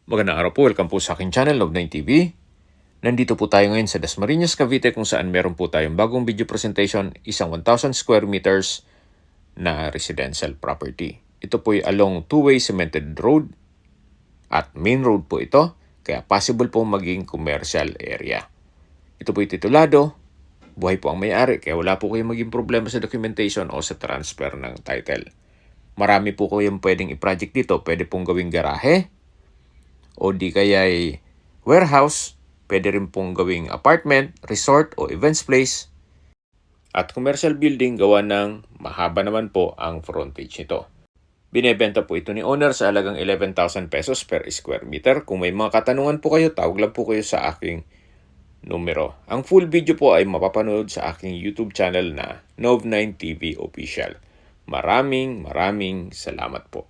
Magandang araw po, welcome po sa aking channel, Log9 TV. Nandito po tayo ngayon sa Dasmariñas, Cavite kung saan meron po tayong bagong video presentation, isang 1,000 square meters na residential property. Ito po ay along two-way cemented road at main road po ito, kaya possible po maging commercial area. Ito po ay titulado, buhay po ang may-ari, kaya wala po kayong maging problema sa documentation o sa transfer ng title. Marami po kayong pwedeng i-project dito, pwede pong gawing garahe, o di kaya'y warehouse, pwede rin pong gawing apartment, resort o events place. At commercial building gawa ng mahaba naman po ang frontage nito. Binebenta po ito ni owner sa halagang 11,000 pesos per square meter. Kung may mga katanungan po kayo, tawag lang po kayo sa aking numero. Ang full video po ay mapapanood sa aking YouTube channel na Log9 TV Official. Maraming salamat po.